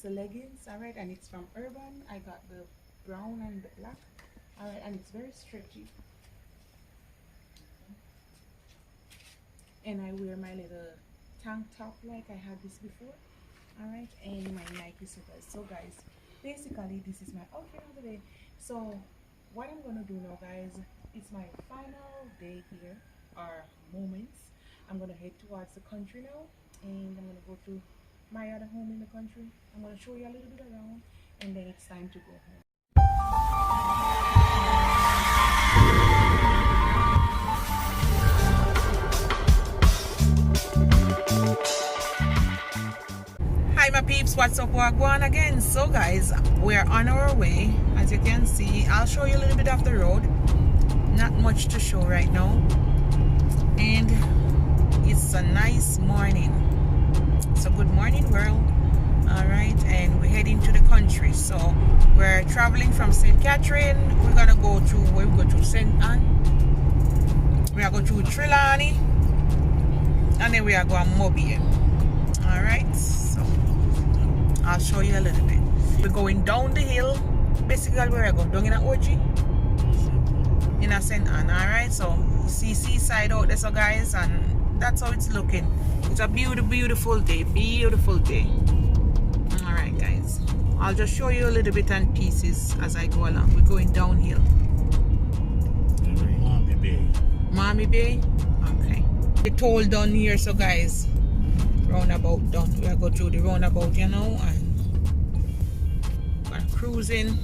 the leggings, all right, and it's from Urban. I got the brown and the black, all right, and it's very stretchy. And I wear my little tank top like I had this before, all right, and my Nike slippers. So guys, basically this is my outfit of the day. So what I'm gonna do now, guys, it's my final day here, or moments. I'm gonna head towards the country now, and I'm gonna go to my other home in the country. I'm gonna show you a little bit around, and then it's time to go home. Hi my peeps, what's up, wagwan again. So guys, we're on our way. As you can see, I'll show you a little bit of the road. Not much to show right now, and it's a nice morning. So good morning world. All right, and we're heading to the country. So we're traveling from St. Catherine. We're gonna go to where we go to St. Anne, we are going to Trelawney, and then we are going to Mobile. All right, so I'll show you a little bit. We're going down the hill. Basically where I go down in a OG in a St. Anne. All right, so see seaside out there, so guys, and that's how it's looking. It's a beautiful day, beautiful day. All right guys, I'll just show you a little bit and pieces as I go along. We're going downhill. Mommy Bay. Mommy Bay. Okay, the toll down here, so guys, roundabout done. We are going through the roundabout, you know, and we're cruising.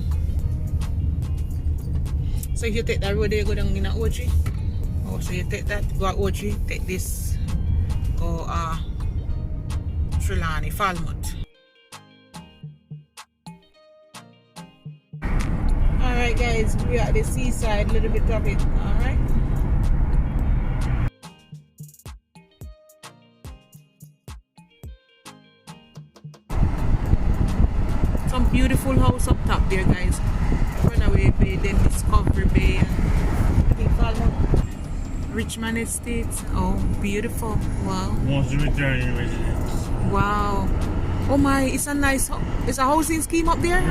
So if you take that road there, you go down in a OG. Oh, so you take that, go to OG, take this, go Trelawney, Falmouth. Alright guys, we are at the seaside, a little bit of it, alright? Some beautiful house up top there guys. Runaway Bay, then Discovery Bay, and I think Falmouth, Richmond Estates. Oh, beautiful. Wow. Wants to return in residence. Wow. Oh my, it's a nice house. It's a housing scheme up there?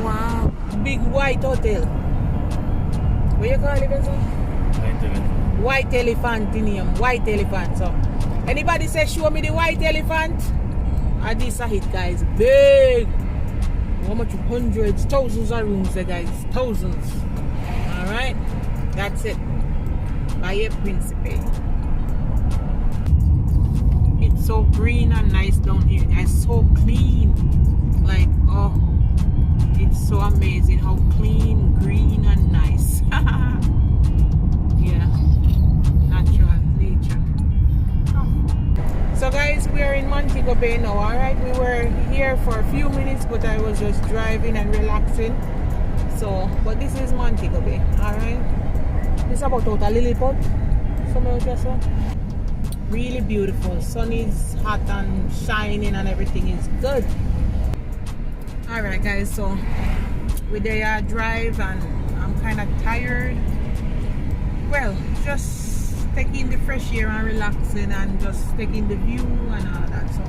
Wow. Big white hotel. What you call it, son? White elephant in here. White elephant. So anybody say show me the white elephant? And this a hit guys. Big. How much? Hundreds, thousands of rooms there guys. Thousands. Alright. That's it. By Principe. It's so green and nice down here guys. So clean. Like, oh, it's so amazing how clean, green and nice. Yeah, natural nature. So guys, we are in Montego Bay now. Alright, we were here for a few minutes, but I was just driving and relaxing. So, but this is Montego Bay. Alright, this is about out a Lilliput. Somewhere out there, so really beautiful. Sun is hot and shining and everything is good. Alright guys, so we're there drive and I'm kind of tired. Well, just taking the fresh air and relaxing and just taking the view and all that. So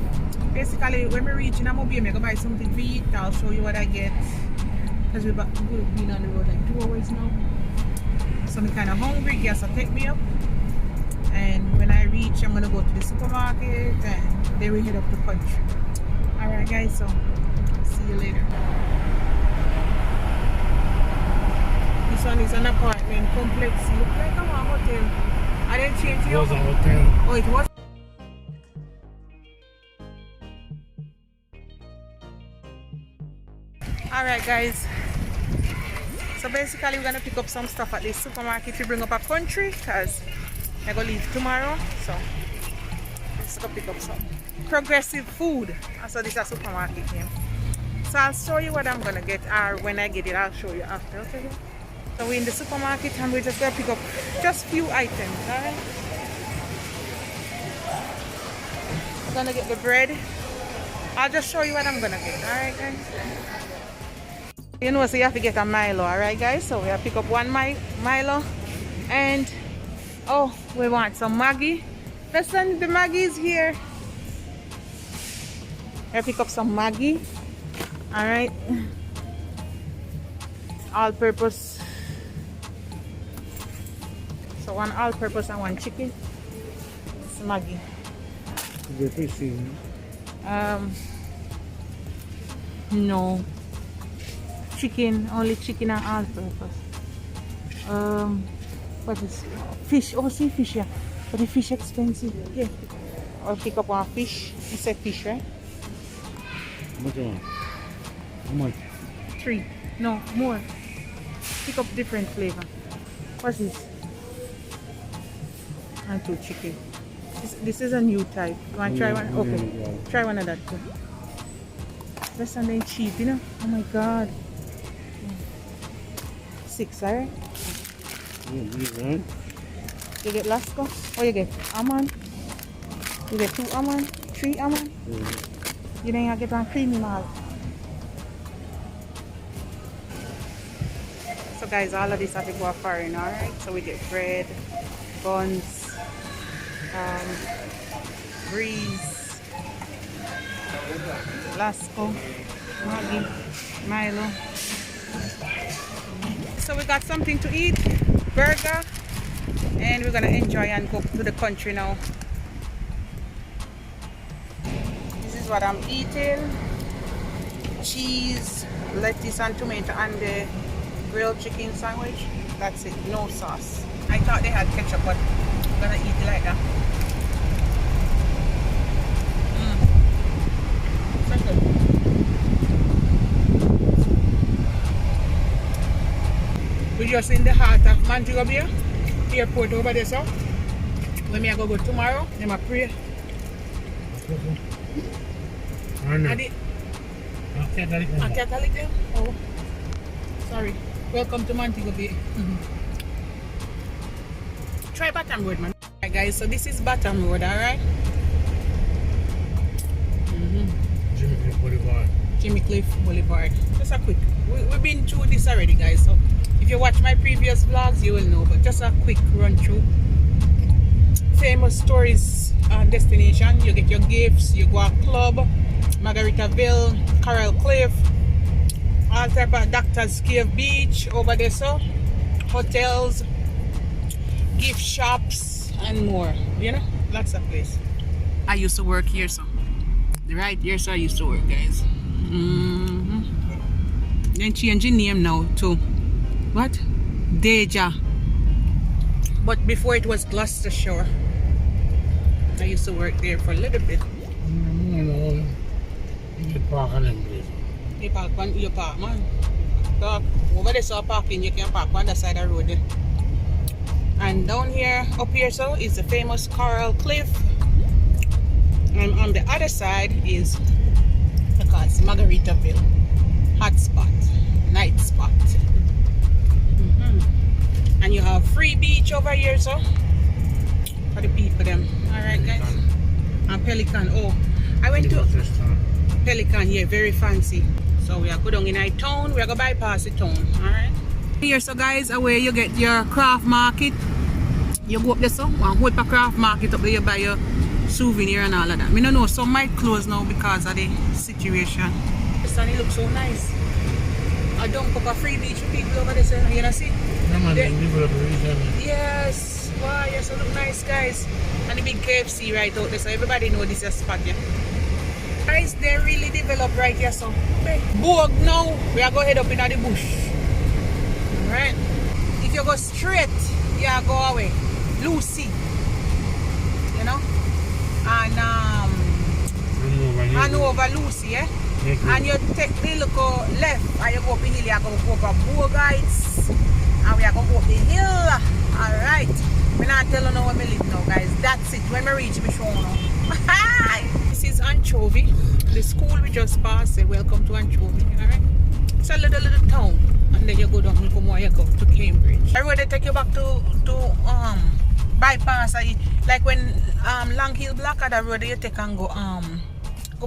basically when we reach in Mobile, I'm gonna buy something to eat. I'll show you what I get, because we've been on the road like 2 hours now. So I'm kind of hungry. Guess will take me up, and when I reach I'm gonna go to the supermarket and then we head up the country. Alright guys, so see you later. This one is an apartment complex. Look like a hotel. I didn't change it. It was a hotel. Oh, it was. Alright guys. So basically we're gonna pick up some stuff at the supermarket to bring up a country, because I'm gonna leave tomorrow. So let's go pick up some progressive food. So this is a supermarket here. So I'll show you what I'm gonna get, or when I get it I'll show you after. Okay. So we're in the supermarket and we're just gonna pick up just few items. Alright. I'm gonna get the bread. I'll just show you what I'm gonna get. Alright guys. You know, so you have to get a Milo. Alright guys. So we have to pick up one Milo, and oh, we want some Maggi. Listen, the Maggi is here. I pick up some Maggi. Alright. All purpose. So one all purpose and one chicken. It's Maggi. The fish. No. Chicken, only chicken and all purpose. What is fish? Oh, see fish, yeah. But the fish expensive. Yeah. I'll pick up one fish. You said fish, right? How much? 3. No, more. Pick up different flavor. What's this? And 2 chicken. This is a new type. You want to try one? Okay. Try one of that too. That's something cheap, you know? Oh my god. 6, alright? Yeah, You get Lasco? Or you get almond? You get 2 almond? 3 almond? You then get one creamy malt. So guys, all of this have to go foreign, alright? So we get bread, buns, breeze, Lasco, Maggi, Milo. So we got something to eat, burger, and we're gonna enjoy and go to the country now. This is what I'm eating: cheese, lettuce and tomato and the grilled chicken sandwich. That's it, no sauce. I thought they had ketchup, but I'm gonna eat it like that. So good. We're just in the heart of Montego Bay airport over there, so when I go tomorrow, I'm going to pray. Catholic then? Oh, sorry. Welcome to Montego Bay. Try Baton Road, man. Alright guys, so this is Baton Road, alright? Jimmy Cliff Boulevard. Jimmy Cliff Boulevard. Just a quick. We've been through this already, guys, so if you watch my previous vlogs, you will know, but just a quick run through. Famous tourist destination. You get your gifts, you go a club, Margaritaville, Coral Cliff, all type of Doctor's Cave Beach over there, so hotels, gift shops and more, you know, lots of places. I used to work here, so right here, so I used to work, guys. Then changing name now to what? Deja. But before it was Gloucestershire. I used to work there for a little bit. You park on them place. You park on your park, man. Park over there, so parking, you can park on the side of the road there. And down here, up here, so is the famous Coral Cliff. And on the other side is, because Margaritaville, hot spot, night spot. And you have free beach over here, so for the people them. Alright guys. And Pelican. Oh, I went to Pelican, yeah, very fancy. So we are go down in our town, we are going to bypass the town. Alright. Here, so guys, where you get your craft market. You go up there, so one whole craft market up there, you buy your souvenir and all of that. I don't know, some might close now because of the situation. The sun, it looks so nice. I dump up a free beach for people over there, so you know, see? Yes, wow, yes, it look nice, guys. And the big KFC right out there, so everybody know this is a spot, yeah. Guys, they really develop right here, so okay. Boog now, we are going to head up in the bush. Alright. If you go straight, you go away. Lucy. You know? And over Lucy, eh? And you take the little left and you go up the hill, you are going to go over Bourgites. And we are going to go up the hill. Alright. I'm not telling you where I live now, guys. That's it. When I reach, me show you. This is Anchovy. The school we just passed. Say welcome to Anchovy. Alright. It's a little town. And then you go down, you go more, you go to Cambridge. I would take you back to bypass. Like when Long Hill Black at the road, you take and go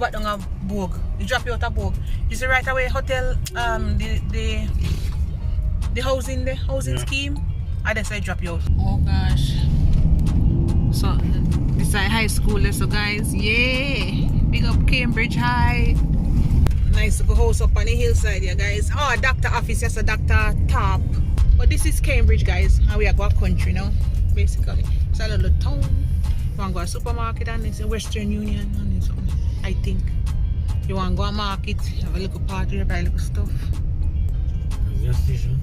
back down a Bourg. You drop you out of Bourg. You see right away hotel the housing scheme. I just say drop you out. Oh gosh. So this is high school, so guys, yeah. Big up Cambridge High. Nice to go house up on the hillside here, guys. Oh, doctor office, yes, a doctor top. But this is Cambridge, guys, and we are going country now, basically. It's a little town. You want to go to a supermarket and it's a Western Union and something, I think. You want to go to a market, have a little party, buy a little stuff. Gas station?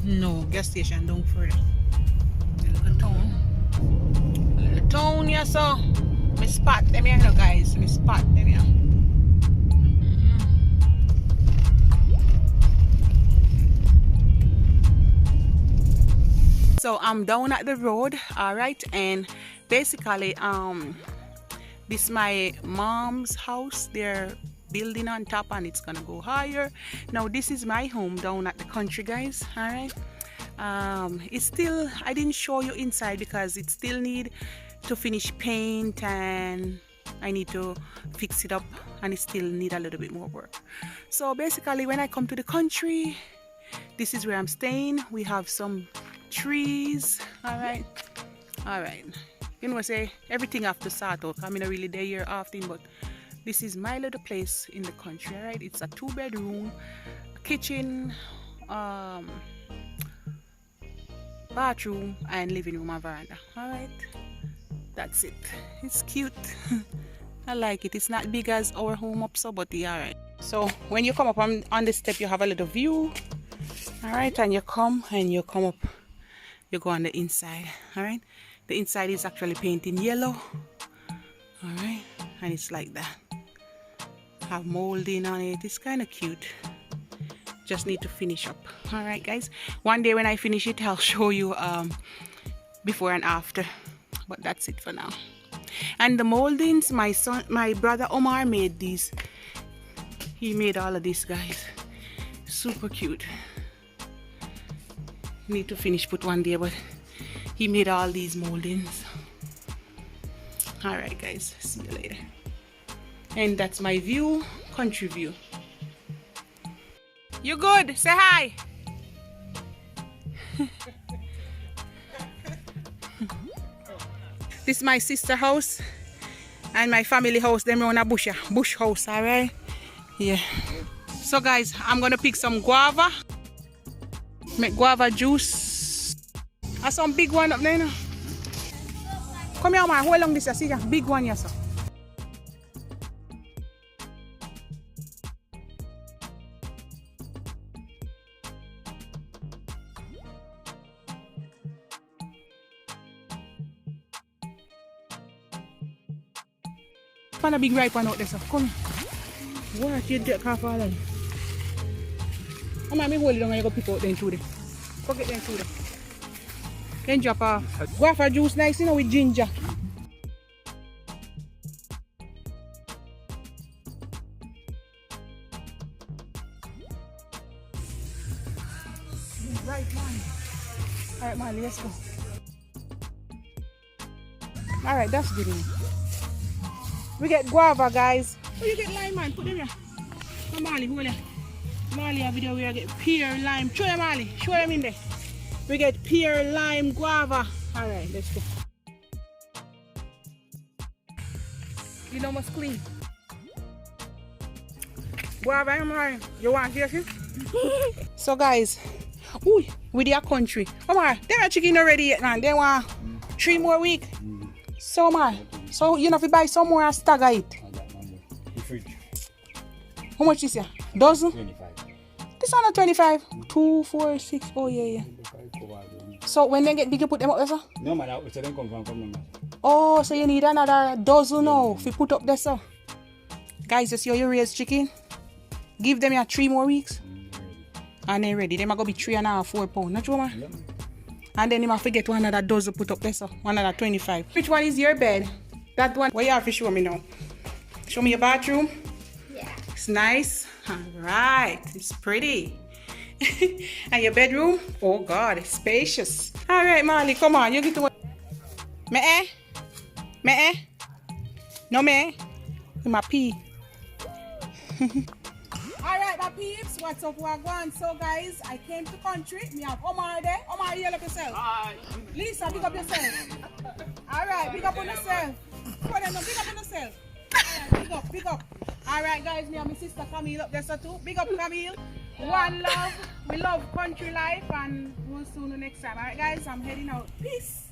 No, gas station down further. A little town. A little town, yeah, so. Me spot them here, no, guys. Me spot them here. So I'm down at the road, all right, and basically this is my mom's house. They're building on top and it's gonna go higher. Now this is my home down at the country, guys, all right. It's still, I didn't show you inside because it still need to finish paint and I need to fix it up and it still need a little bit more work. So basically when I come to the country, this is where I'm staying. We have some trees, all right. You know, say everything have to sort out. I mean, I really there here often, but this is my little place in the country, all right. It's a 2-bedroom, kitchen, bathroom, and living room and veranda. All right, that's it. It's cute. I like it. It's not big as our home up so, but yeah, all right. So when you come up on the step, you have a little view, all right, and you come up. You go on the inside, all right. The inside is actually painted yellow, all right, and it's like that. Have molding on it. It's kind of cute. Just need to finish up. All right, guys. One day when I finish it, I'll show you before and after. But that's it for now. And the moldings, my brother Omar made these. He made all of these, guys. Super cute. Need to finish put one day, but he made all these moldings. All right, guys. See you later. And that's my view, country view. You good? Say hi. This is my sister house and my family house. Them on a bush house, all right? Yeah. So guys, I'm gonna pick some guava. Make guava juice. There's some big one up there, you know? Come here, man. How long this is? See, big one, yes, sir. Find a big ripe one out there, sir. Come here. What? You get half all of them. I'm going to hold it down and you go pick out them through there. Go get them through there. Then drop off. Guava juice nice, you know, with ginger. Right, man. Alright, man, let's go. Alright, that's good. We get guava, guys. Oh, you get lime, man. Put them here. Come on, hold it. Marley, a video where I get pear, lime. Show them, Marley. Show them in there. We get pear, lime, guava. Alright, let's go. You know must clean. Guava, Marley. You want to see? So, guys, ooh, with their country. Come on, they are chicken already yet, man. They want 3 more weeks. So, man. So, you know, if you buy some more and stagger it. How much is it? Dozen? 25. This one a 25. 2, 4, 6. Oh, yeah. So when they get big, you put them up there, sir? No, man. So they come from. Oh, so you need another dozen now if you put up there, sir. Guys, you see how you raise chicken? Give them 3 more weeks. And they're ready. They might go be 3.5, 4 pounds. Not true, man? Yeah. And then you might forget another dozen put up there, sir. Another 25. Which one is your bed? That one. What you have to show me now? Show me your bathroom. Yeah. It's nice. Alright. It's pretty. And your bedroom? Oh God, it's spacious. Alright, Marley, come on. You get to what? Me? No, me? My pee. Alright, my peeps, what's up, wagwan? So guys, I came to country. Me have Omar there. Omar, you look yourself. Hi. Lisa, pick up yourself. Alright, pick up on yourself. Come on, then, no, big up on yourself. Alright, big up, big up. Alright, guys, me and my sister Camille up there, so too. Big up, Camille. One love. We love country life, and we'll see you next time. Alright, guys, I'm heading out. Peace.